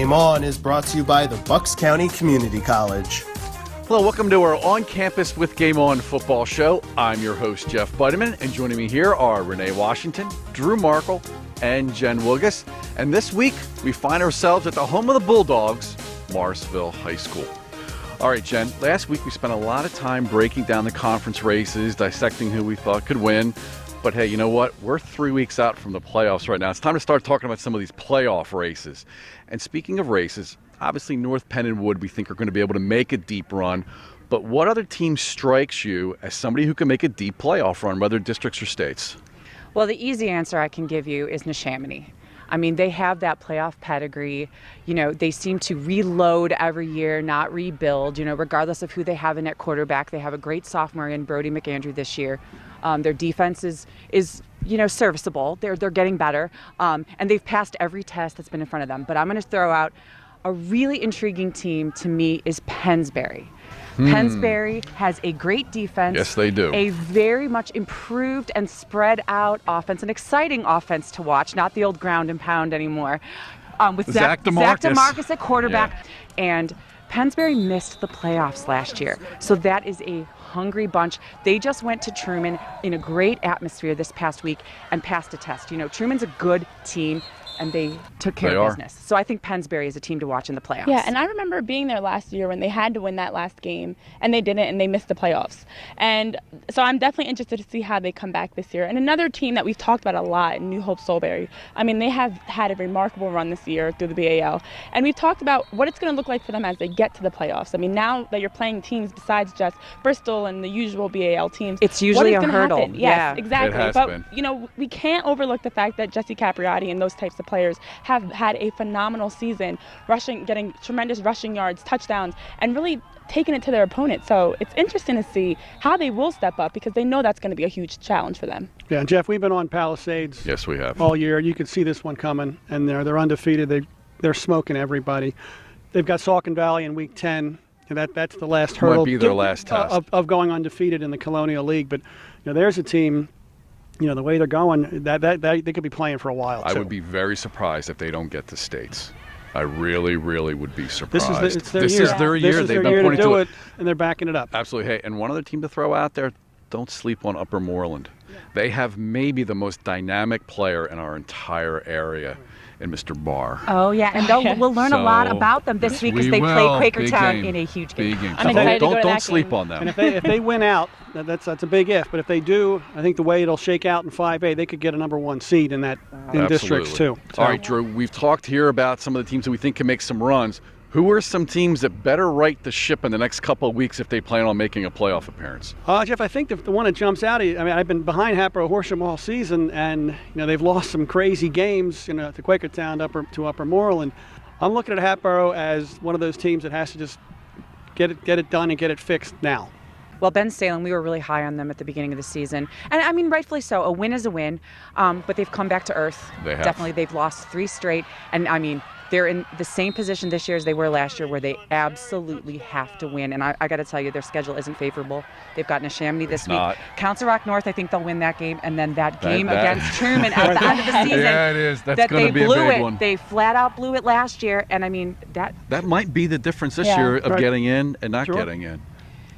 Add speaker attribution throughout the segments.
Speaker 1: Game On is brought to you by the Bucks County Community College.
Speaker 2: Hello, welcome to our On Campus with Game On football show. I'm your host, Jeff Beideman, and joining me here are Renee Washington, Drew Markol, and Jen Wielgus. And this week, we find ourselves at the home of the Bulldogs, Morrisville High School. All right, Jen, last week we spent a lot of time breaking down the conference races, dissecting who we thought could win. But hey, you know what? We're 3 weeks out from the playoffs right now. It's time to start talking about some of these playoff races. And speaking of races, obviously North Penn and Wood we think are going to be able to make a deep run. But what other team strikes you as somebody who can make a deep playoff run, whether districts or states?
Speaker 3: Well, the easy answer I can give you is Neshaminy. I mean, they have that playoff pedigree. You know, they seem to reload every year, not rebuild. You know, regardless of who they have in at quarterback, they have a great sophomore in Brody McAndrew this year. Their defense is serviceable. They're getting better, and they've passed every test that's been in front of them. But I'm going to throw out a really intriguing team to me is Pennsbury. Pennsbury has a great defense.
Speaker 2: Yes, they do.
Speaker 3: A very much improved and spread out offense, an exciting offense to watch, not the old ground and pound anymore. With Zach DeMarcus at quarterback. Yeah. And Pennsbury missed the playoffs last year. So that is a hungry bunch. They just went to Truman in a great atmosphere this past week and passed a test. You know, Truman's a good team, and they took care of business. So I think Pennsbury is a team to watch in the playoffs.
Speaker 4: Yeah, and I remember being there last year when they had to win that last game, and they didn't, and they missed the playoffs. And so I'm definitely interested to see how they come back this year. And another team that we've talked about a lot, New Hope Solebury. I mean, they have had a remarkable run this year through the BAL. And we've talked about what it's going to look like for them as they get to the playoffs. I mean, now that you're playing teams besides just Bristol and the usual BAL teams,
Speaker 3: it's usually a hurdle.
Speaker 4: Happen? Yes,
Speaker 3: yeah,
Speaker 4: exactly.
Speaker 2: It has
Speaker 4: but,
Speaker 2: been.
Speaker 4: you know, we can't overlook the fact that Jesse Capriati and those types of players have had a phenomenal season, getting tremendous rushing yards, touchdowns, and really taking it to their opponent. So it's interesting to see how they will step up because they know that's going to be a huge challenge for them.
Speaker 5: Yeah, Jeff, we've been on Palisades.
Speaker 2: Yes, we have.
Speaker 5: All year. You can see this one coming, and they're undefeated. They're smoking everybody. They've got Saucon Valley in Week 10. And that's the last hurdle.
Speaker 2: Might be their last test
Speaker 5: of going undefeated in the Colonial League. But you know, there's a team. You know, the way they're going, that they could be playing for a while, too.
Speaker 2: I would be very surprised if they don't get to states. I really, really would be surprised.
Speaker 5: This is their
Speaker 2: year.
Speaker 5: This is their year.
Speaker 2: They've been pointing
Speaker 5: to
Speaker 2: to
Speaker 5: it, and they're backing it up.
Speaker 2: Absolutely. Hey, and one other team to throw out there, don't sleep on Upper Moreland. They have maybe the most dynamic player in our entire area in Mr. Barr.
Speaker 3: Oh, yeah, and we'll learn a lot about them this week as they play Quakertown in a huge game.
Speaker 2: Big game.
Speaker 4: I'm excited to go to that
Speaker 2: Don't sleep
Speaker 4: game.
Speaker 2: on them.
Speaker 5: And if they win out, that's a big if. But if they do, I think the way it'll shake out in 5A, they could get a number 1 seed in that in districts too. So.
Speaker 2: All right, Drew, we've talked here about some of the teams that we think can make some runs. Who are some teams that better right the ship in the next couple of weeks if they plan on making a playoff appearance?
Speaker 5: Jeff, I think the one that jumps out, I mean, I've been behind Hatboro Horsham all season, and you know they've lost some crazy games, you know, to Quakertown to Upper Moreland. I'm looking at Hatboro as one of those teams that has to just get it done and get it fixed now.
Speaker 3: Well, Ben Salem, we were really high on them at the beginning of the season. And, I mean, rightfully so. A win is a win, but they've come back to earth.
Speaker 2: They have.
Speaker 3: Definitely, they've lost 3 straight. And, I mean, they're in the same position this year as they were last year where they absolutely have to win. And I got to tell you, their schedule isn't favorable. They've got Neshaminy this week. Council Rock North, I think they'll win that game. And then that game against Truman at the end of the season.
Speaker 2: Yeah, it is. That's going to be a big one.
Speaker 3: They flat out blew it last year. And, I mean, that
Speaker 2: might be the difference this year of getting in and not getting in.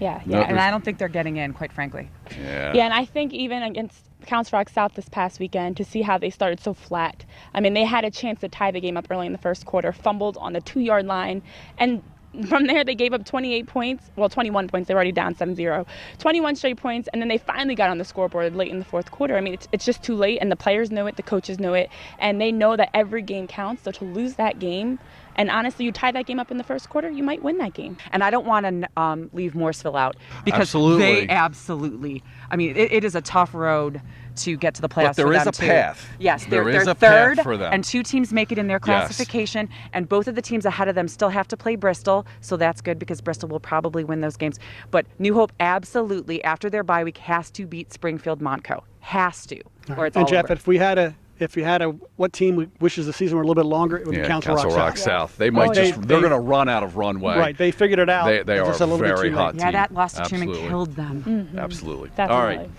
Speaker 4: Yeah.
Speaker 3: And I don't think they're getting in, quite frankly.
Speaker 2: Yeah,
Speaker 4: and I think even against Council Rock South this past weekend, to see how they started so flat. I mean, they had a chance to tie the game up early in the first quarter, fumbled on the 2-yard line, and from there they gave up 28 points. Well, 21 points. They were already down 7-0. 21 straight points, and then they finally got on the scoreboard late in the fourth quarter. I mean, it's just too late, and the players know it, the coaches know it, and they know that every game counts. So to lose that game, and honestly, you tie that game up in the first quarter, you might win that game.
Speaker 3: And I don't want to leave Morrisville out because they absolutely, I mean, it is a tough road to get to the playoffs.
Speaker 2: But there is a path.
Speaker 3: Yes,
Speaker 2: there is
Speaker 3: they're
Speaker 2: a
Speaker 3: third,
Speaker 2: path for them.
Speaker 3: and 2 teams make it in their classification, and both of the teams ahead of them still have to play Bristol, so that's good because Bristol will probably win those games. But New Hope absolutely, after their bye week, has to beat Springfield Montco. Has to, or it's all
Speaker 5: Jeff,
Speaker 3: over.
Speaker 5: if you had a what team wishes the season were a little bit longer, it would be Council Rock South.
Speaker 2: They might they're going to run out of runway.
Speaker 5: Right, they figured it out.
Speaker 2: They are a very hot team.
Speaker 3: Yeah, that loss to Truman
Speaker 2: Absolutely.
Speaker 3: killed them.
Speaker 4: Mm-hmm.
Speaker 2: Absolutely.
Speaker 4: Definitely.
Speaker 2: All right.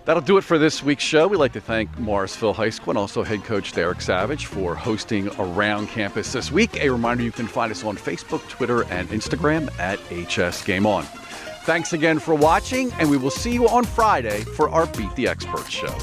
Speaker 2: That'll do it for this week's show. We'd like to thank Morrisville High School and also head coach Derek Savage for hosting Around Campus this week. A reminder, you can find us on Facebook, Twitter, and Instagram at HS Game On. Thanks again for watching, and we will see you on Friday for our Beat the Experts show.